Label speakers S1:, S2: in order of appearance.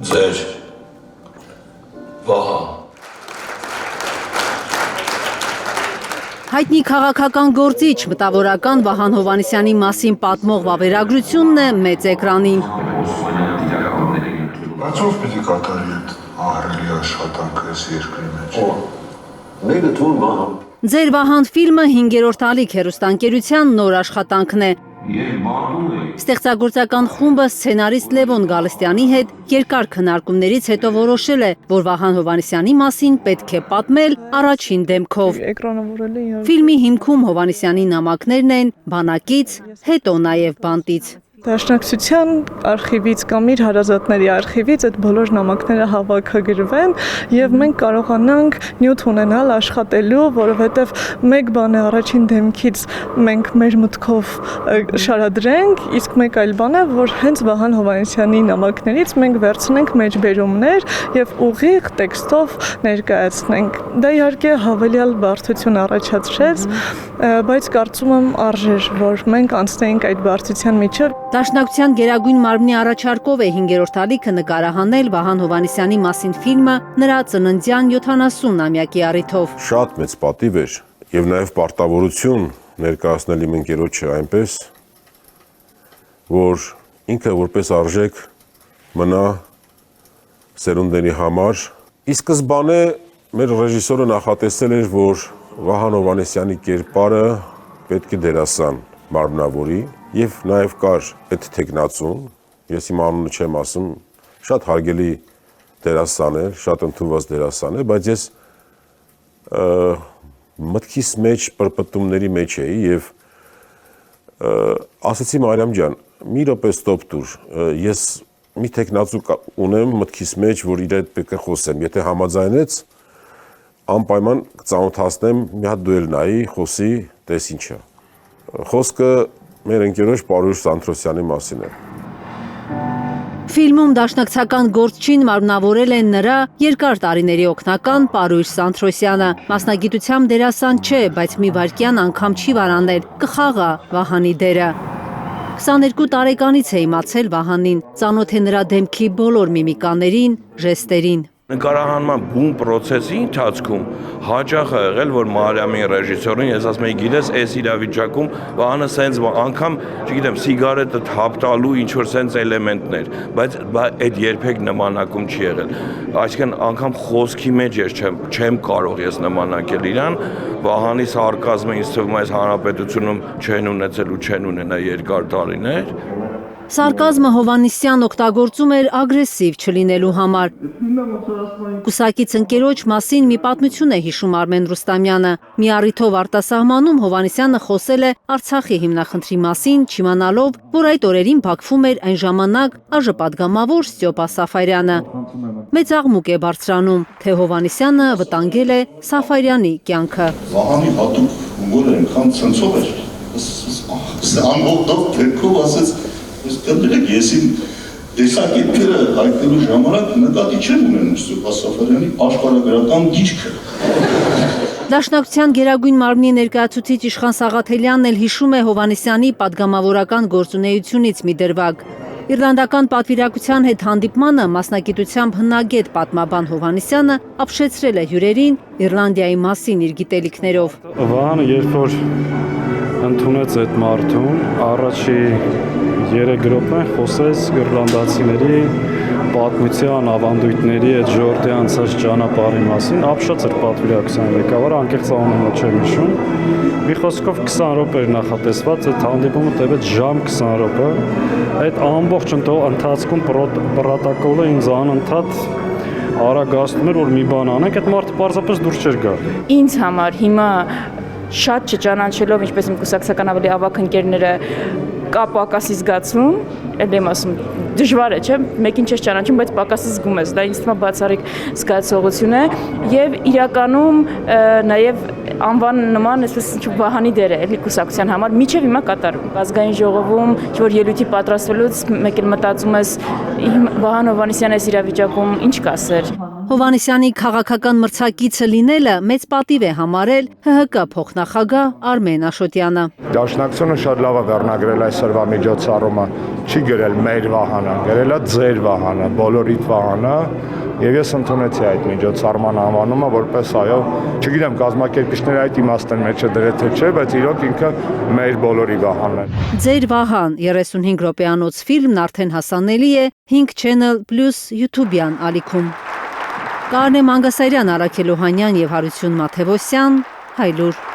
S1: Ձեր Վահան։
S2: Հայտնի քաղաքական գործիչ մտավորական Վահան Հովհաննիսյանի մասին պատմող վավերագրությունն է մեծ էկրանին։
S3: Բայց ով պիտի կատարի այդ ահռելի աշխատանքը այս երկրի մեջ։
S1: Մեկը թուն Վահան։
S2: Ձեր Վահան ֆիլմը 5-րդ ալիք հեռուստաընկերության նոր աշխատանքն է։ Ստեղծագործական խումբը սցենարիստ Լևոն Գալստյանի հետ երկար քննարկումներից հետո որոշել է, որ Վահան Հովհաննիսյանի մասին պետք է պատմել առաջին դեմքով։ Ֆիլմի հիմքում Հովհաննիսյանի նամակներն են բանակից, հետո նաև բանտից։
S4: Դաշնակցության արխիվից կամ իր հարազատների արխիվից այդ բոլոր նամակները հավաքագրվեն եւ մենք կարողանանք նյութ ունենալ աշխատելու, որովհետեւ մեկ բան է առաջին դեմքից մենք մեր մտքով շարադրենք, իսկ մեկ այլ բան է, որ հենց Վահան Հովհաննիսյանի նամակներից մենք վերցնենք մեջբերումներ եւ ուղիղ տեքստով ներկայացնենք։ Դա իհարկե հավելյալ բարդություն առաջացրեց, բայց կարծում եմ արժեր, որ մենք անցնենք այդ բարդության միջով։
S2: Դաշնակցության գերագույն մարմնի առաջարկով է 5-րդ ալիքը նկարահանել Վահան Հովհաննիսյանի մասին ֆիլմը նրա ծննդյան 70-ամյակի առիթով։
S5: Շատ մեծ պատիվ էր եւ նաեւ պարտավորություն ներկայացնել իմ ընկերոջը այնպես, որ ինքը որպես արժեք մնա սերունդների համար։ Ի սկզբանե մեր ռեժիսորը նախատեսել էր, որ Վահան Հովհաննիսյանի կերպարը պետք է դերասան մարմնավորի եւ նաեւ կար այդ տեխնացուն, ես իմ անունը չեմ ասում, շատ հարգելի դերասան էր, շատ ընդունված դերասան է, բայց ես մտքիս մեջ պրպտումների մեջ էի եւ ասացի Մարիամ ջան, մի րոպե ստոպ տուր, ես մի տեխնացու ունեմ մտքիս մեջ, որ իր հետ պետք է խոսեմ, եթե համաձայնեց, անպայման կծանոթացնեմ, մի հատ դու էլ նայի, խոսի, տես ինչ է։ Խոսքը մեր ընկերոջ Պարույր Սանթրոսյանի մասին է։
S2: Ֆիլմում դաշնակցական գործչին մարմնավորել են նրա երկար տարիների օգնական Պարույր Սանթրոսյանը։ Մասնագիտությամբ դերասան չէ, բայց մի վայրկյան անգամ չի վարանել, կխաղա Վահանի դերը։ 22 տարեկանից է իմացել Վահանին, ծանոթ է նրա դեմքի բոլոր միմիկաներին, ժեստերին։
S6: Նկարահանման բուն պրոցեսի ընթացքում հաճախ է եղել, որ Մարիամի ռեժիսորին ես ասում եմ, գիտես, այս իրավիճակում Վահանը սենց անգամ, չգիտեմ, սիգարետը թափտալու ինչ-որ սենց էլեմենտներ, բայց այդ երբեք նմանակում չի եղել։ Այսինքն անգամ խոսքի մեջ չեմ կարող ես նմանակել իրան, Վահանի սարկազմը ինձ թվում է այս հանրապետությունում չեն ունեցել ու չեն ունենա երկար տարիներ։
S2: Սարկազմը Հովհաննիսյան օգտագործում էր ագրեսիվ չլինելու համար։ Կուսակից ընկերոջ մասին մի պատմություն է հիշում Արմեն Ռուստամյանը։ Մի առիթով արտասահմանում Հովհաննիսյանը խոսել է Արցախի հիմնախնդրի մասին, չիմանալով, որ այդ օրերին փակվում էր այն ժամանակ ԱԺ-պատգամավոր Ստյոպա Սաֆարյանը։ Մեծ աղմուկ է բարձրանում, թե Հովհաննիսյանը վտանգել է Սաֆարյանի կյանքը։
S3: Վահանի հատուկ հումորը այնքան ցնցող էր, ամբողջով թերքով ասեց, ես կներեք, ես իմ տեսակետները հայտնելու ժամանակ նկատի չեմ ունենում Ստյոպա Սաֆարյանի աշխարհագրական գիրքը։
S2: Դաշնակցության գերագույն մարմնի ներկայացուցիչ Իշխան Սաղաթելյանն էլ հիշում է Հովհաննիսյանի պատգամավորական գործունեությունից մի դրվագ։ Իռլանդական պատվիրակության հետ հանդիպմանը մասնագիտությամբ հնագետ պատմաբան Հովհաննիսյանը ապշեցրել է հյուրերին Իռլանդիայի մասին իր գիտելիքներով։
S7: Վահանը երբ որ ընդունեց այդ մարդուն, առաջի 3 րոպեն խոսեց իռլանդացիների պատմության, ավանդույթների այդ ժողովրդի անցած ճանապարհի մասին, ապշած էր պատվիրակության ղեկավարը, անկեղծ անունը չեմ հիշում։ Մի խոսքով 20 րոպե էր նախատեսված, այդ հանդիպումը տևեց ժամ 20 րոպե։ Այդ ամբողջ ընթացքում պրոտոկոլը ինձ անընդհատ արագացնում էր, որ մի բան անենք, այդ մարդը պարզապես դուրս չէր գալ։
S8: Ինձ համար հիմա շատ չճանաչելով, ինչպես իմ կուսակցական ավելի ավագ ընկերները կա պակասի զգացում, էլ եմ ասում, դժվար է, չէ՞, մեկին չես ճանաչում, բայց պակասը զգում ես, դա ինձ թվում է բացառիկ զգացողություն է, եւ իրականում նաեւ անվան նման այսպես Վահանի դերը էլի կուսակցության համար միջև հիմա կատարում։ Ազգային ժողովում, որ ելույթի պատրաստվելուց մեկ էլ մտածում ես Վահան Հովհաննիսյանը այս իրավիճակում ինչ կասեր։
S2: Հովհաննիսյանի քաղաքական մրցակիցը լինելը մեծ պատիվ է համարել ՀՀԿ փոխնախագահ Արմեն Աշոտյանը։
S9: Դաշնակցությունը շատ լավ է վերնագրել այսօրվա միջոցառումը, չի գրել մեր Վահանը, գրել է ձեր Վահանը, բոլորիդ Վահանը, եւ ես ընդունեցի այդ միջոցառման անվանումը որպես այո, չգիտեմ կազմակերպիչները այդ իմաստն մեջը դրել թե չէ, բայց իրոք ինքը մեր բոլորի Վահանն է։
S2: Ձեր Վահան 35 րոպեանոց ֆիլմն արդեն հասանելի է 5 Channel Plus YouTube-յան ալիքում։ Կարնե Մանգասարյան, Արաքել Օհանյան եւ Հարություն Մաթեվոսյան, Հայլուր։